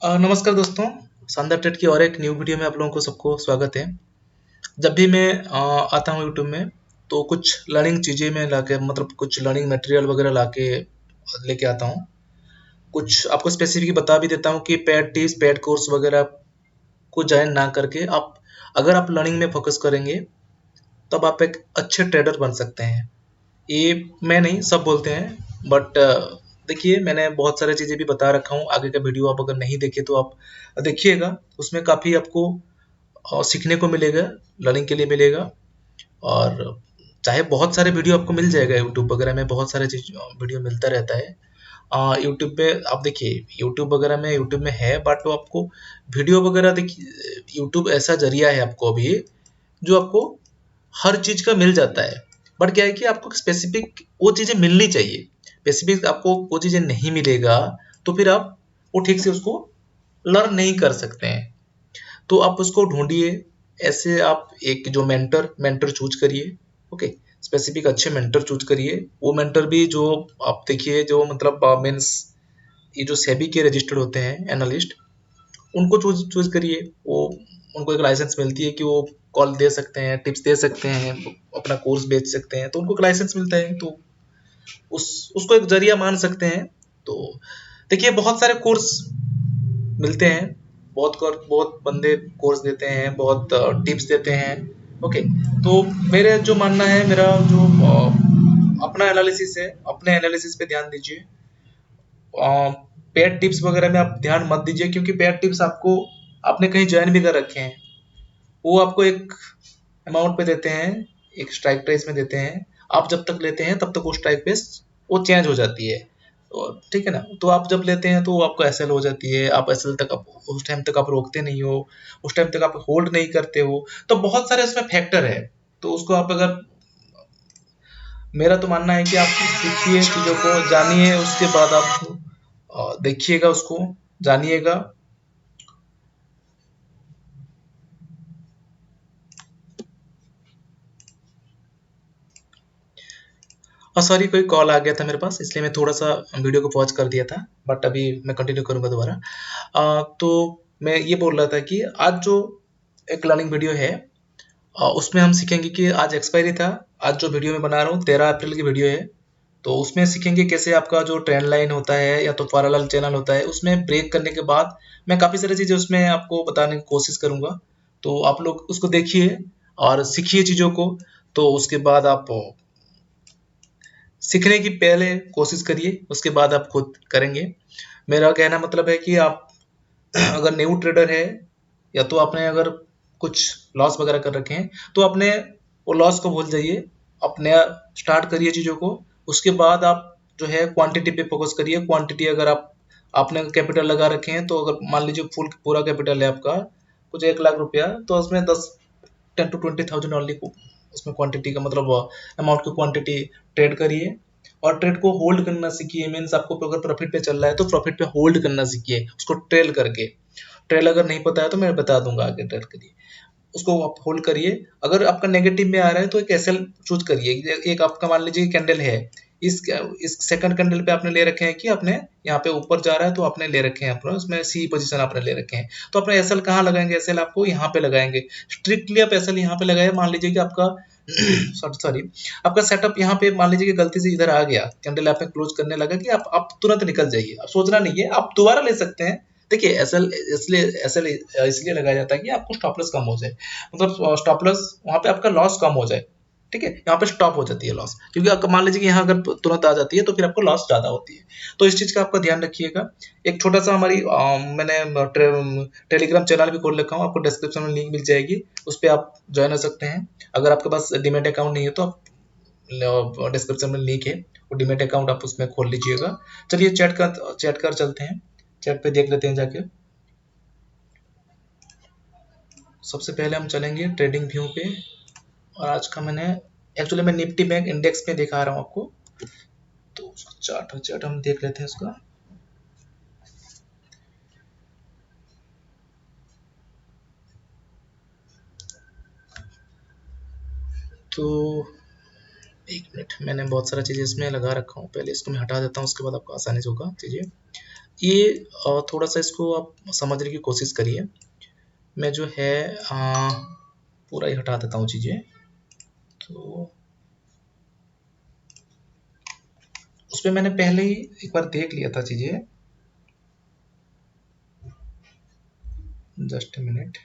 नमस्कार दोस्तों। शानदार टेट की और एक न्यू वीडियो में आप लोगों को सबको स्वागत है। जब भी मैं आता हूँ यूट्यूब में तो कुछ लर्निंग चीज़ें मैं लाके मतलब कुछ लर्निंग मटेरियल वगैरह लाके लेके आता हूँ। कुछ आपको स्पेसिफिक बता भी देता हूँ कि पेड टिप्स पेड कोर्स वगैरह को ज्वाइन ना करके आप अगर आप लर्निंग में फोकस करेंगे तब आप एक अच्छे ट्रेडर बन सकते हैं। ये मैं नहीं सब बोलते हैं बट देखिए मैंने बहुत सारी चीज़ें भी बता रखा हूँ। आगे का वीडियो आप अगर नहीं देखे तो आप देखिएगा। उसमें काफ़ी आपको सीखने को मिलेगा, लर्निंग के लिए मिलेगा। और चाहे बहुत सारे वीडियो आपको मिल जाएगा यूट्यूब वगैरह में, बहुत सारे चीज वीडियो मिलता रहता है। यूट्यूब पे आप देखिए, यूट्यूब वगैरह में यूट्यूब में है बट वो आपको वीडियो वगैरह देखिए, यूट्यूब ऐसा जरिया है आपको अभी जो आपको हर चीज का मिल जाता है। बट क्या है कि आपको स्पेसिफिक वो चीजें मिलनी चाहिए। स्पेसिफिक आपको वो चीजें नहीं मिलेगा तो फिर आप वो ठीक से उसको लर्न नहीं कर सकते हैं। तो आप उसको ढूंढिए। ऐसे आप एक जो मेंटर मेंटर चूज करिए। ओके, स्पेसिफिक अच्छे मेंटर चूज करिए। वो मेंटर भी जो आप देखिए जो मतलब मीन्स ये जो सेबी के रजिस्टर्ड होते हैं एनालिस्ट, उनको चूज चूज करिए। वो उनको एक लाइसेंस मिलती है कि वो कॉल दे सकते हैं, टिप्स दे सकते हैं, अपना कोर्स बेच सकते हैं, तो उनको एक लाइसेंस मिलता है। तो उसको एक जरिया मान सकते हैं। तो देखिए बहुत सारे कोर्स मिलते हैं। बहुत बंदे कोर्स देते हैं, बहुत टिप्स देते हैं। ओके, तो मेरे जो मानना है, मेरा जो अपना एनालिसिस है, अपने एनालिसिस पे ध्यान दीजिए। पेड टिप्स वगैरह में आप ध्यान मत दीजिए क्योंकि पेड टिप्स आपको आपने कहीं ज्वाइन भी कर रखे हैं। वो आपको एक अमाउंट पे देते हैं, एक स्ट्राइक प्राइस में देते हैं। आप जब तक लेते हैं तब तक वो स्ट्राइक प्राइस वो चेंज हो जाती है। और ठीक है ना, तो आप जब लेते हैं तो वो आपको एसएल हो जाती है। आप एसएल तक आप उस टाइम तक आप रोकते नहीं हो, उस टाइम तक आप होल्ड नहीं करते हो। तो बहुत सारे उसमें फैक्टर है। तो उसको आप अगर, मेरा तो मानना है कि आप सीखिए चीज़ों को, जानिए, उसके बाद आप देखिएगा उसको, जानिएगा। सॉरी, कोई कॉल आ गया था मेरे पास, इसलिए मैं थोड़ा सा वीडियो को पॉज कर दिया था। बट अभी मैं कंटिन्यू करूंगा दोबारा। तो मैं ये बोल रहा था कि आज जो एक लर्निंग वीडियो है, उसमें हम सीखेंगे कि आज एक्सपायरी था। आज जो वीडियो मैं बना रहा हूँ 13 अप्रैल की वीडियो है। तो उसमें सीखेंगे कैसे आपका जो ट्रेंड लाइन होता है या तो पैरेलल चैनल होता है, उसमें ब्रेक करने के बाद मैं काफ़ी सारी चीज़ें उसमें आपको बताने की कोशिश करूंगा। तो आप लोग उसको देखिए और सीखिए चीज़ों को। तो उसके बाद आप सीखने की पहले कोशिश करिए, उसके बाद आप खुद करेंगे। मेरा कहना मतलब है कि आप अगर न्यू ट्रेडर है या तो आपने अगर कुछ लॉस वगैरह कर रखे हैं तो अपने वो लॉस को भूल जाइए। आप नया स्टार्ट करिए चीज़ों को। उसके बाद आप जो है क्वांटिटी पे फोकस करिए। क्वांटिटी अगर आप आपने कैपिटल लगा रखे हैं, तो अगर मान लीजिए फुल पूरा कैपिटल है आपका कुछ 1 लाख रुपया, तो उसमें 10 to 20 thousand ओनली उसमें क्वांटिटी का मतलब अमाउंट की क्वांटिटी ट्रेड करिए। और ट्रेड को होल्ड करना सीखिए। मीन्स आपको अगर प्रॉफिट पे चल रहा है तो प्रॉफिट पे होल्ड करना सीखिए, उसको ट्रेल करके। ट्रेल अगर नहीं पता है तो मैं बता दूंगा आगे ट्रेल के लिए। उसको आप होल्ड करिए। अगर आपका नेगेटिव में आ रहा है तो एक एसएल चूज करिए। एक आपका मान लीजिए कैंडल है, इस सेकंड कैंडल पे आपने ले रखे हैं कि आपने यहाँ पे ऊपर जा रहा है तो आपने ले रखे हैं अपना, उसमें सी पोजीशन आपने ले रखे हैं। तो अपना एसएल कहाँ लगाएंगे? एसएल आपको यहाँ पे लगाएंगे। स्ट्रिक्टली आप एसएल यहाँ पे लगाए। मान लीजिए कि आपका सॉरी, आपका सेटअप यहाँ पे मान लीजिए कि गलती से इधर आ गया, कैंडल आपने क्लोज करने लगा कि आप तुरंत निकल जाइए। आप सोचना नहीं है, आप दोबारा ले सकते हैं। देखिए एसएल इसलिए एसएल इसलिए लगाया जाता है कि आपको स्टॉप लॉस कम हो जाए। मतलब स्टॉप लॉस वहां पे आपका लॉस कम हो जाए। ठीक है, यहाँ पे स्टॉप हो जाती है लॉस, क्योंकि आपका मान लीजिए कि यहाँ अगर तुरंत आ जाती है तो फिर आपको लॉस ज्यादा होती है। तो इस चीज का आपका ध्यान रखिएगा। एक छोटा सा हमारी मैंने टेलीग्राम चैनल भी खोल रखा हूँ, आपको डिस्क्रिप्शन में लिंक मिल जाएगी, उस पर आप ज्वाइन हो सकते हैं। अगर आपके पास डीमेट अकाउंट नहीं है तो आप डिस्क्रिप्शन में लिंक है, वो डीमेट अकाउंट आप उसमें खोल लीजिएगा। चलिए चैट कर चलते हैं, चैट पे देख लेते हैं जाके। सबसे पहले हम चलेंगे ट्रेडिंग व्यू पे। और आज का मैंने एक्चुअली मैं निफ्टी बैंक इंडेक्स पे दिखा रहा हूँ आपको। तो उसका चार्ट चार्ट हम देख लेते हैं उसका। तो एक मिनट, मैंने बहुत सारा चीज़ इसमें लगा रखा हूँ, पहले इसको मैं हटा देता हूँ, उसके बाद आपको आसानी से होगा चीज़ें। ये थोड़ा सा इसको आप समझने की कोशिश करिए। मैं जो है पूरा ही हटा देता हूँ चीज़ें। तो उस पर मैंने पहले ही एक बार देख लिया था चीज़ें। Just minute.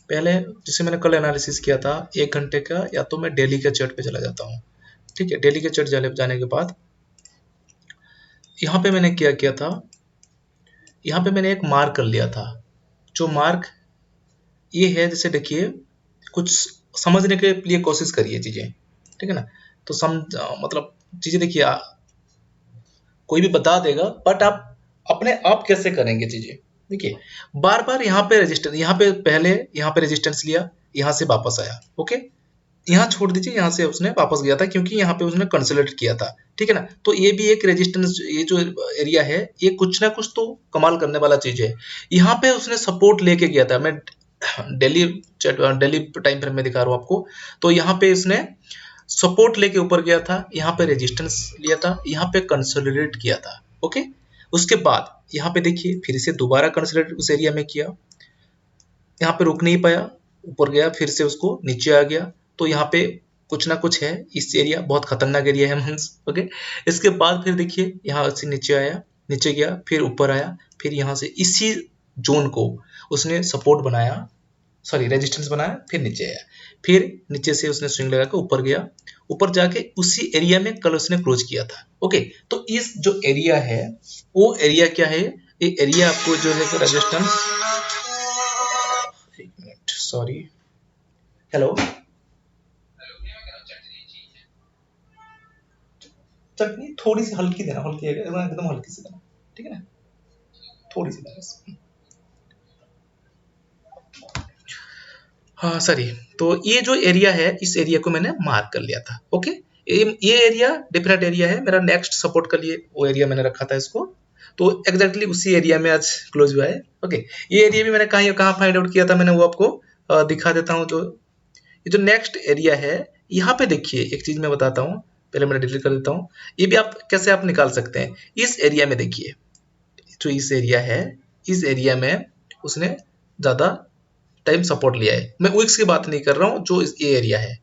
पहले जैसे मैंने कल एनालिसिस किया था 1 घंटे का, या तो मैं डेली के चार्ट पे चला जाता हूँ। ठीक है, डेली के चार्ट जाने के बाद यहाँ पे मैंने क्या किया था, यहाँ पे मैंने एक मार्क कर लिया था। जो मार्क ये है, जैसे देखिए, कुछ समझने के लिए कोशिश करिए चीजें, ठीक है ना। तो मतलब चीजें देखिए, कोई भी बता देगा, बट आप अपने आप कैसे करेंगे चीजें। देखिए, बार बार यहाँ पे रेजिस्टेंस, यहाँ पे पहले यहाँ पे रेजिस्टेंस लिया, यहाँ से वापस आया, ओके। यहाँ छोड़ दीजिए, यहाँ से उसने वापस गया था क्योंकि यहाँ पे उसने कंसोलिडेट किया था, ठीक है ना। तो ये भी एक रेजिस्टेंस, ये जो एरिया है, ये कुछ ना कुछ तो कमाल करने वाला चीज है। यहाँ पे उसने सपोर्ट लेके गया था, मैं डेली डेली टाइम फ्रेम में दिखा रहा हूँ आपको। तो यहाँ पे इसने सपोर्ट लेके ऊपर गया था, यहाँ पे रेजिस्टेंस लिया था, यहाँ पे कंसोलिडेट किया था, ओके। उसके बाद यहाँ पे देखिए, फिर से दोबारा कंसोलिडेट उस एरिया में किया, यहाँ पे रुक नहीं पाया, ऊपर गया, फिर से उसको नीचे आ गया। तो यहाँ पे कुछ ना कुछ है, इस एरिया बहुत खतरनाक एरिया है मंस, ओके। इसके बाद फिर देखिए, यहाँ से नीचे आया, नीचे गया, फिर ऊपर आया, फिर यहाँ से इसी जोन को उसने सपोर्ट बनाया, सॉरी रेजिस्टेंस बनाया, फिर नीचे आया, फिर नीचे से उसने स्विंग लगा के ऊपर गया, ऊपर जाके उसी एरिया में कल उसने क्लोज किया था, ओके। तो इस जो एरिया है, वो एरिया क्या है, ये एरिया आपको जो है रेजिस्टेंस, एक मिनट, सॉरी, हेलो, चटनी थोड़ी सी हल्की देना, हल्की एकदम हल्की सी देना, ठीक है ना, थोड़ी सी देना। हाँ सॉरी। तो ये जो एरिया है, इस एरिया को मैंने मार्क कर लिया था, ओके। ये एरिया डिफरेंट एरिया है मेरा, नेक्स्ट सपोर्ट के लिए वो एरिया मैंने रखा था इसको। तो एग्जैक्टली उसी एरिया में आज क्लोज हुआ है, ओके। ये एरिया भी मैंने कहाँ कहाँ फाइंड आउट किया था, मैंने वो आपको दिखा देता हूँ। जो ये जो नेक्स्ट एरिया है, यहाँ पे देखिए, एक चीज मैं बताता हूँ, पहले मैं डिलीट कर देता हूँ। ये भी आप कैसे आप निकाल सकते हैं, इस एरिया में देखिए, जो इस एरिया है, इस एरिया में उसने ज्यादा टाइम सपोर्ट लिया है। मैं विक्स की बात नहीं कर रहा हूँ, जो ये एरिया है,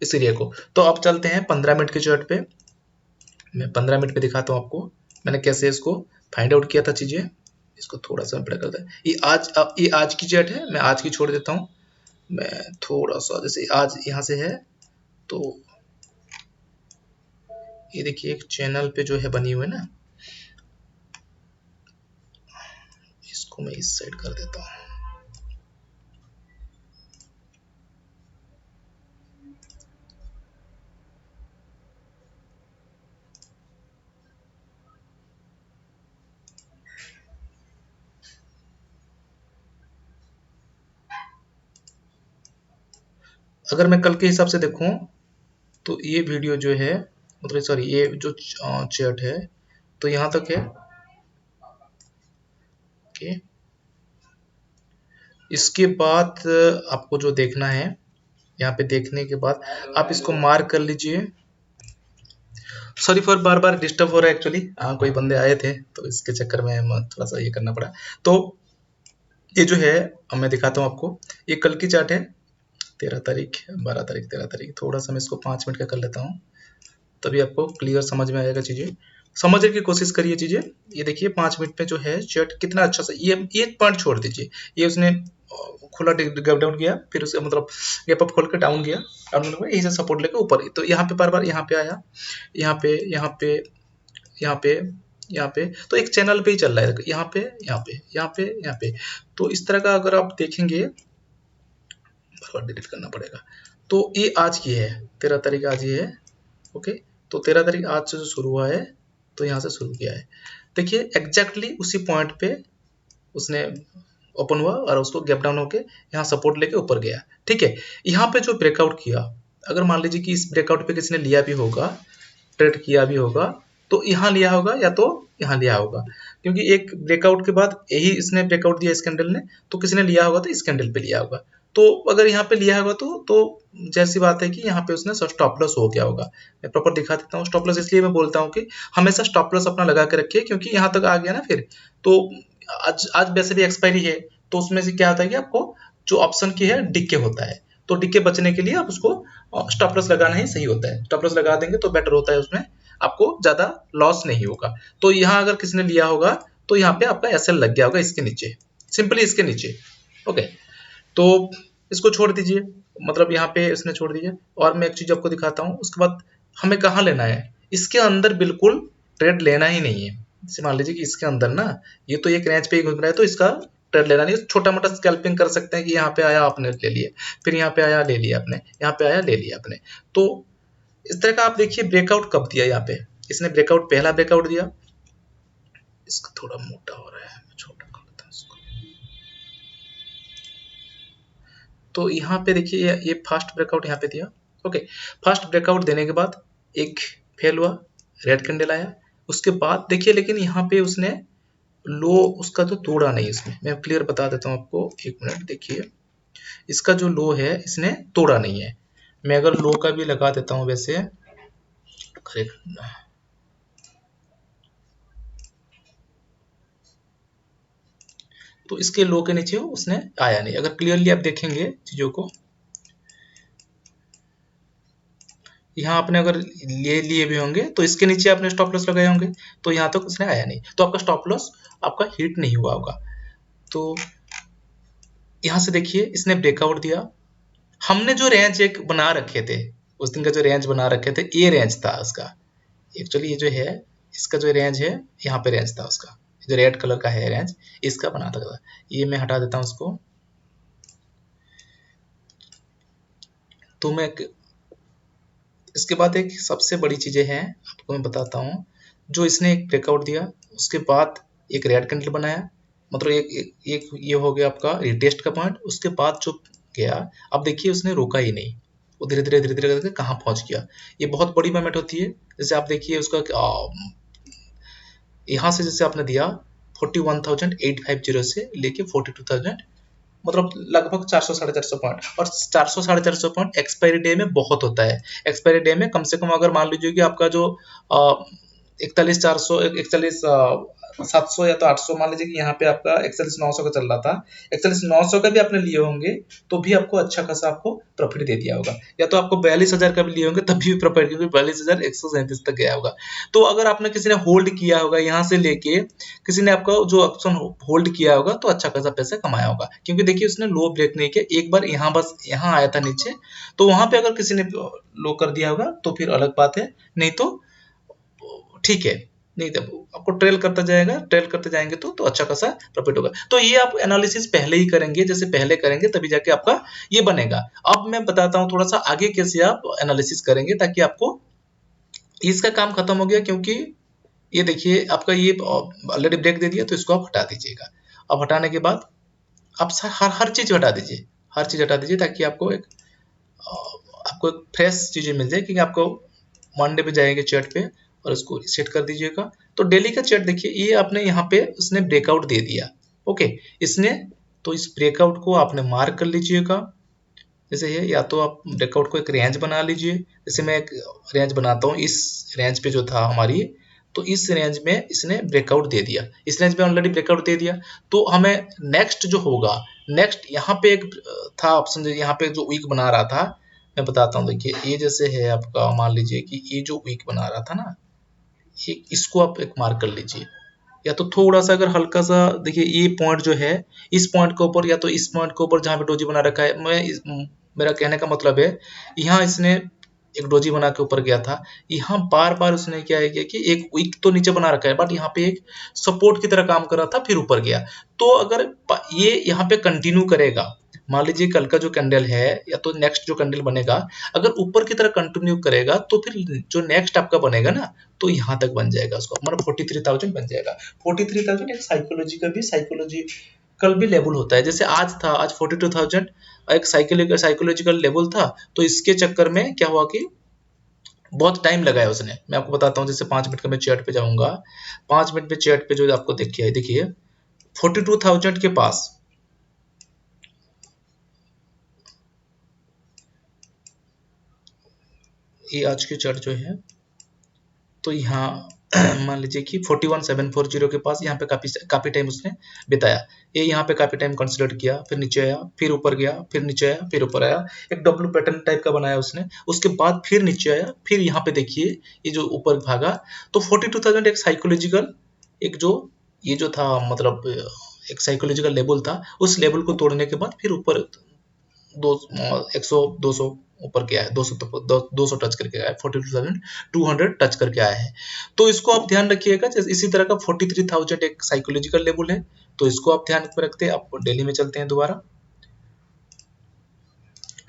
इस एरिया को। तो अब चलते हैं 15 मिनट के चार्ट पे। मैं 15 मिनट पे दिखाता हूँ आपको मैंने कैसे इसको फाइंड आउट किया था चीजें। इसको थोड़ा सा बड़ा करता है, ये आज की चार्ट है, मैं आज की छोड़ देता हूँ। मैं थोड़ा सा, जैसे आज यहाँ से है, तो ये देखिए एक चैनल पे जो है बनी हुई है ना, इसको मैं इस साइड कर देता हूँ। अगर मैं कल के हिसाब से देखूं, तो ये वीडियो जो है, मतलब सॉरी, ये जो चैट है, तो यहाँ तक है, ओके। इसके बाद आपको जो देखना है, यहाँ पे देखने के बाद आप इसको मार्क कर लीजिए। Sorry for bar bar disturb हो रहा है, एक्चुअली कोई बंदे आए थे, तो इसके चक्कर में थोड़ा सा ये करना पड़ा। तो ये जो है, अब मैं दिखाता हूँ आपको, ये कल की चार्ट है, 13 तारीख, 12 तारीख, 13 तारीख। थोड़ा सा मैं इसको 5 मिनट का कर लेता हूँ, तभी आपको क्लियर समझ में आएगा चीजें। समझने की कोशिश करिए चीजें। ये देखिए 5 मिनट में जो है चार्ट कितना अच्छा सा, ये एक पॉइंट छोड़ दीजिए, ये उसने खुला गैप डाउन किया, फिर उसे मतलब गैप अप खोल के डाउन गया, डाउन यही से सपोर्ट लेके ऊपर। तो यहाँ पे बार बार यहाँ पे आया, यहाँ पे, यहाँ पे, यहाँ पे, यहाँ पे, तो एक चैनल पे ही चल रहा है, यहाँ पे, यहाँ पे, यहाँ पे, यहाँ पे। तो इस तरह का अगर आप देखेंगे, डिलीट करना पड़ेगा। तो ये आज की है, 13 तारीख आज ये है, ओके। तो 13 तारीख आज से जो शुरू हुआ है, तो यहाँ से शुरू किया है, देखिए एग्जैक्टली उसी पॉइंट पे उसने ओपन हुआ और उसको गैप डाउन होके यहाँ सपोर्ट लेके ऊपर गया, ठीक है। यहाँ पे जो ब्रेकआउट किया, अगर मान लीजिए कि इस ब्रेकआउट पे किसी ने लिया भी होगा, ट्रेड किया भी होगा, तो यहाँ लिया होगा या तो यहाँ लिया होगा, क्योंकि एक ब्रेकआउट के बाद यही इसने ब्रेकआउट दिया इस कैंडल ने, तो किसने लिया होगा तो इस कैंडल पे लिया होगा। तो अगर यहाँ पे लिया होगा तो जैसी बात है कि यहाँ पे उसने स्टॉप लॉस हो गया होगा। मैं प्रॉपर दिखा देता हूँ स्टॉप लॉस, इसलिए मैं बोलता हूँ कि हमेशा स्टॉप लॉस अपना लगा के रखिए, क्योंकि यहाँ तक आ गया ना फिर तो आज आज वैसे भी एक्सपायरी है, तो उसमें से क्या होता है कि आपको जो ऑप्शन की है डिक्के होता है, तो डिक्के बचने के लिए आप उसको स्टॉप लॉस लगाना ही सही होता है। स्टॉप लॉस लगा देंगे तो बेटर होता है, उसमें आपको ज्यादा लॉस नहीं होगा। तो यहाँ अगर किसी ने लिया होगा तो यहाँ पे आपका एसएल लग गया होगा इसके नीचे, सिंपली इसके नीचे। ओके, तो इसको छोड़ दीजिए, मतलब यहाँ पे इसने छोड़ दीजिए। और मैं एक चीज आपको दिखाता हूँ, उसके बाद हमें कहाँ लेना है, इसके अंदर बिल्कुल ट्रेड लेना ही नहीं है। जैसे मान लीजिए कि इसके अंदर ना ये तो एक रेंज पे ही घूम रहा है, तो इसका ट्रेड लेना नहीं, छोटा मोटा स्कैल्पिंग कर सकते हैं कि यहाँ पे आया आपने ले लिया, फिर यहाँ पे आया ले लिया आपने, यहाँ पे आया ले लिया आपने। तो इस तरह का आप देखिए ब्रेकआउट कब दिया, यहाँ पे इसने ब्रेकआउट पहला ब्रेकआउट दिया, इसका थोड़ा मोटा हो रहा है, मैं छोटा कर लेता हूं इसको। तो यहाँ पे देखिए ये फर्स्ट ब्रेकआउट यहाँ पे दिया। ओके, फर्स्ट ब्रेकआउट देने के बाद एक फेल हुआ, रेड कैंडल आया, उसके बाद देखिए लेकिन यहाँ पे उसने लो उसका तो तोड़ा नहीं, इसमें मैं क्लियर बता देता हूँ आपको, एक मिनट देखिए, इसका जो लो है इसने तोड़ा नहीं है। मैं अगर लो का भी लगा देता हूँ वैसे करेक्ट, तो इसके लो के नीचे उसने आया नहीं। अगर क्लियरली आप देखेंगे चीजों को, यहाँ आपने अगर ले लिए भी होंगे तो इसके नीचे आपने स्टॉप लॉस लगाए होंगे, तो यहाँ तक उसने आया नहीं, तो आपका स्टॉप लॉस आपका हिट नहीं हुआ होगा। तो यहाँ से देखिए इसने ब्रेकआउट दिया, हमने जो रेंज एक बना रखे थे उस दिन का, जो रेंज बना रखे थे ये रेंज था उसका एक्चुअली, ये जो है इसका जो रेंज है यहाँ पे रेंज था उसका, जो रेड कलर का है रेंज इसका बना था। ये मैं हटा देता हूँ उसको। तो मैं इसके बाद एक सबसे बड़ी चीजें हैं आपको मैं बताता हूँ, जो इसने एक ब्रेकआउट दिया उसके बाद एक रेड कैंडल बनाया, मतलब एक ये हो गया आपका रिटेस्ट का पॉइंट, उसके बाद जो गया, अब देखिए उसने रोका ही नहीं, वो धीरे धीरे करके कहाँ पहुंच गया। ये बहुत बड़ी मूवमेंट होती है, जैसे आप देखिए उसका यहाँ से जैसे आपने दिया 41,850 से लेके 42,000, मतलब लगभग 400 साढ़े 400 पॉइंट, और 400 साढ़े 400 पॉइंट एक्सपायरी डे में बहुत होता है। एक्सपायरी डे में कम से कम अगर मान लीजिए कि आपका जो 41,400 41,700 या तो 800, मान लीजिए कि यहाँ पे आपका 41,900 का चल रहा था, 41,900 का भी आपने लिए होंगे तो भी आपको अच्छा खासा आपको प्रॉफिट दे दिया होगा, या तो आपको 42,000 का भी लिए होंगे तब भी प्रॉफिट, क्योंकि 42,137 तक गया होगा। तो अगर आपने किसी ने होल्ड किया होगा यहाँ से लेके, किसी ने आपका जो ऑप्शन होल्ड किया होगा तो अच्छा खासा पैसा कमाया होगा, क्योंकि देखिए उसने लो ब्रेक नहीं किया, एक बार यहाँ बस यहाँ आया था नीचे, तो वहां पे अगर किसी ने लो कर दिया होगा तो फिर अलग बात है, नहीं तो ठीक है, नहीं तो आपको ट्रेल करता जाएगा, ट्रेल करते जाएंगे तो अच्छा खासा प्रॉफिट होगा। तो ये आप एनालिसिस पहले ही करेंगे, जैसे पहले करेंगे तभी जाके आपका ये बनेगा। अब मैं बताता हूँ थोड़ा सा आगे कैसे आप एनालिसिस करेंगे, ताकि आपको इसका काम खत्म हो गया, क्योंकि ये देखिए आपका ये ऑलरेडी ब्रेक दे दिया, तो इसको आप हटा दीजिएगा। अब हटाने के बाद आप हर चीज हटा दीजिए, हर चीज हटा दीजिए, ताकि आपको एक फ्रेश चीजें मिल जाए, क्योंकि आपको मंडे पे जाएंगे चार्ट पे और इसको सेट कर दीजिएगा। तो डेली का चार्ट देखिए, ये आपने यहाँ पे उसने ब्रेकआउट दे दिया। ओके, इसने तो इस ब्रेकआउट को आपने मार्क कर लीजिएगा, जैसे है, या तो आप ब्रेकआउट को एक रेंज बना लीजिए, जैसे मैं एक रेंज बनाता हूँ, इस रेंज पे जो था हमारी, तो इस रेंज में इसने ब्रेकआउट दे दिया, इस रेंज में ऑलरेडी ब्रेकआउट दे दिया। तो हमें नेक्स्ट जो होगा, नेक्स्ट यहाँ पे एक था ऑप्शन, यहाँ पे जो वीक बना रहा था, मैं बताता हूँ। देखिए ये जैसे है आपका, मान लीजिए कि ये जो वीक बना रहा था ना, ये इसको आप एक मार्क कर लीजिए, या तो थोड़ा सा अगर हल्का सा देखिए ये पॉइंट जो है, इस पॉइंट के ऊपर या तो इस पॉइंट के ऊपर जहाँ पे डोजी बना रखा है, मेरा कहने का मतलब है यहाँ इसने एक डोजी बना के ऊपर गया था, यहाँ बार बार उसने क्या है कि एक विक तो नीचे बना रखा है, बट यहाँ पे एक सपोर्ट की तरह काम कर रहा था, फिर ऊपर गया। तो अगर ये यहाँ पे कंटिन्यू करेगा, मान लीजिए कल का जो कैंडल है या तो नेक्स्ट जो कैंडल बनेगा, अगर ऊपर की तरह कंटिन्यू करेगा, तो फिर जो नेक्स्ट आपका बनेगा ना, तो यहाँ तक बन जाएगा, उसको मतलब 43,000 बन जाएगा। 43,000 एक साइकोलॉजिकल भी लेवल होता है, जैसे आज था, आज 42,000 एक साइकोलॉजिकल लेवल था, तो इसके चक्कर में क्या हुआ कि बहुत टाइम लगाया उसने। मैं आपको बताता हूँ, जैसे 5 मिनट का मैं चैट पे जाऊंगा, 5 मिनट पे चैट पे जो आपको देखिए 42,000 के पास, ये आज की चार्ट जो है, तो यहाँ मान लीजिए कि 41,740 के पास यहाँ पे काफी काफी टाइम उसने बिताया। ये यहाँ पे काफी टाइम कंसिडर किया, फिर नीचे आया, फिर ऊपर गया, फिर नीचे आया, फिर ऊपर आया, एक डब्ल्यू पैटर्न टाइप का बनाया उसने। उसके बाद फिर नीचे आया, फिर यहाँ पे देखिए ये जो ऊपर भागा, तो 42,000 एक साइकोलॉजिकल, एक जो ये जो था मतलब एक साइकोलॉजिकल लेवल था, उस लेवल को तोड़ने के बाद फिर ऊपर दो 100 200 ऊपर गया है, 200 तो 200 टच करके आया है, 42,200 टच करके आया है। तो इसको आप ध्यान रखिएगा। जैसे इसी तरह का 43,000 एक साइकोलॉजिकल लेवल है, तो इसको आप ध्यान में रखते हैं। आप डेली में चलते हैं दोबारा,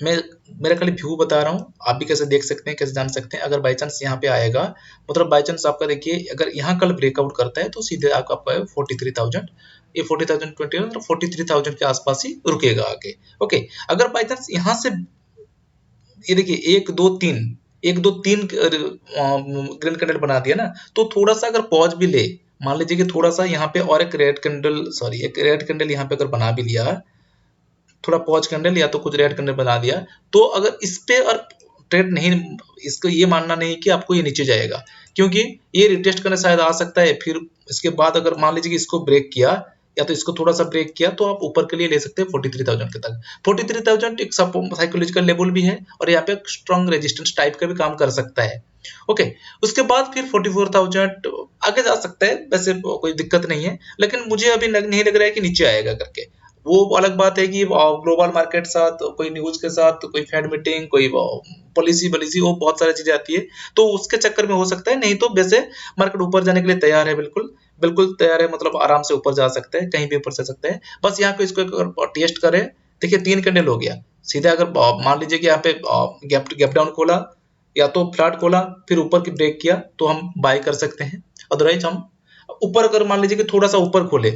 मैं मेरा खाली व्यू बता रहा हूँ, आप भी कैसे देख सकते हैं, कैसे जान सकते हैं। अगर बाई चांस यहाँ पे आएगा, मतलब बाई चांस आपका देखिए अगर यहाँ कल ब्रेकआउट करता है तो सीधे आपका 43,000, ये 40,020 मतलब 43,000 के आसपास ही रुकेगा आगे। ओके, अगर बाई चांस यहाँ से ये देखिए 1 2 3 ग्रीन कैंडल बना दिया ना, तो थोड़ा सा अगर पॉज भी ले, मान लीजिए कि थोड़ा सा यहाँ पे और एक रेड कैंडल, सॉरी एक रेड कैंडल यहाँ पे अगर बना भी लिया, थोड़ा पॉज कैंडल या तो कुछ रेड कैंडल बना दिया, तो अगर इस पे और ट्रेड नहीं, इसको ये मानना नहीं कि आपको ये नीचे जाएगा, क्योंकि ये रिटेस्ट करने शायद आ सकता है। फिर इसके बाद अगर मान लीजिए कि इसको ब्रेक किया या तो इसको थोड़ा सा ब्रेक किया, तो आप ऊपर के लिए ले सकते हैं 43,000 के तक। 43,000 एक साइकोलॉजिकल लेवल भी है और यहाँ पे स्ट्रॉन्ग रेजिस्टेंस टाइप का भी काम कर सकता है। ओके, उसके बाद फिर 44,000 आगे जा सकता है, वैसे कोई दिक्कत नहीं है, लेकिन मुझे अभी नहीं लग रहा है कि नीचे आएगा करके। वो अलग बात है कि ग्लोबल मार्केट साथ कोई न्यूज के साथ कोई फेड मीटिंग, कोई पॉलिसी पॉलिसी, वो बहुत सारी चीजें आती है, तो उसके चक्कर में हो सकता है। नहीं तो वैसे मार्केट ऊपर जाने के लिए तैयार है, बिल्कुल बिल्कुल तैयार है, मतलब आराम से ऊपर जा सकता है, कहीं भी ऊपर जा सकता है। बस यहाँ पे इसको अगर टेस्ट करें, देखिए 3 कैंडल हो गया सीधा। अगर मान लीजिए कि यहाँ पे गैप गैप डाउन खोला या तो फ्लैट खोला, फिर ऊपर की ब्रेक किया, तो हम बाय कर सकते हैं। अदरवाइज हम ऊपर अगर मान लीजिए कि थोड़ा सा ऊपर खोले,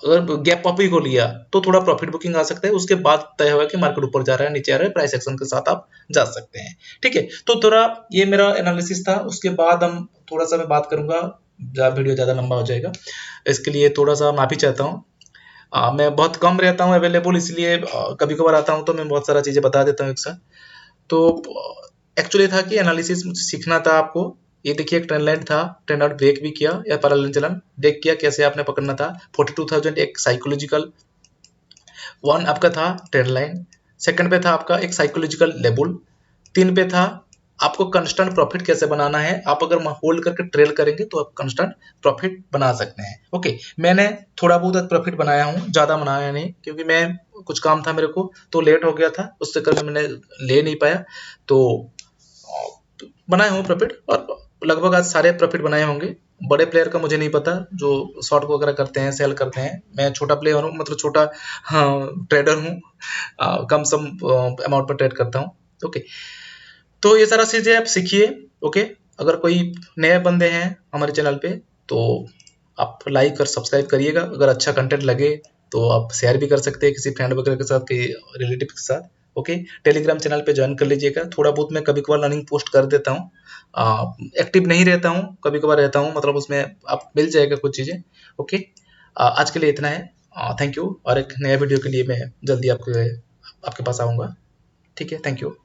अगर गैप अप ही को लिया, तो थोड़ा प्रॉफिट बुकिंग आ सकता है। उसके बाद तय होगा कि मार्केट ऊपर जा रहा है नीचे आ रहा है, प्राइस एक्शन के साथ आप जा सकते हैं। ठीक है, तो थोड़ा ये मेरा एनालिसिस था। उसके बाद हम थोड़ा सा मैं बात करूंगा, वीडियो ज्यादा लंबा हो जाएगा, इसके लिए थोड़ा सा माफी चाहता हूँ। मैं बहुत कम रहता हूँ अवेलेबल, इसलिए कभी कभार आता हूँ तो मैं बहुत सारा चीजें बता देता हूँ एक साथ। तो एक्चुअली था कि एनालिसिस मुझे सीखना था आपको। ये देखिए एक ट्रेंड लाइन था, ट्रेंड आउट ब्रेक भी किया या पैरेलल चलन ब्रेक किया, कैसे आपने पकड़ना था। 42,000 एक साइकोलॉजिकल वन आपका था ट्रेंड लाइन, सेकंड पे था आपका एक साइकोलॉजिकल लेवल, 3 पे था आपको कंस्टेंट प्रॉफिट कैसे बनाना है। आप अगर होल्ड करके ट्रेल करेंगे तो आप कंस्टेंट प्रॉफिट बना सकते हैं। ओके, मैंने थोड़ा बहुत प्रॉफिट बनाया हूँ, ज्यादा बनाया नहीं, क्योंकि मैं कुछ काम था मेरे को तो लेट हो गया था, उस चक्कर में मैंने ले नहीं पाया। तो बनाए हूँ प्रॉफिट, और लगभग आज सारे प्रॉफिट बनाए होंगे। बड़े प्लेयर का मुझे नहीं पता, जो शॉर्ट वगैरह करते हैं, सेल करते हैं। मैं छोटा प्लेयर हूँ, मतलब छोटा, हाँ, ट्रेडर हूँ, कम सम अमाउंट पर ट्रेड करता हूँ। ओके, तो ये सारा चीजें आप सीखिए। ओके, अगर कोई नए बंदे हैं हमारे चैनल पे, तो आप लाइक और सब्सक्राइब करिएगा। अगर अच्छा कंटेंट लगे तो आप शेयर भी कर सकते हैं किसी फ्रेंड वगैरह के साथ, किसी रिलेटिव के साथ। ओके, टेलीग्राम चैनल पे ज्वाइन कर लीजिएगा। थोड़ा बहुत मैं कभी कभार लर्निंग पोस्ट कर देता हूँ, एक्टिव नहीं रहता हूँ, कभी कभार रहता हूँ, मतलब उसमें आप मिल जाएगा कुछ चीज़ें। ओके, आज के लिए इतना है। थैंक यू, और एक नया वीडियो के लिए मैं जल्दी आपके पास आऊँगा। ठीक है, थैंक यू।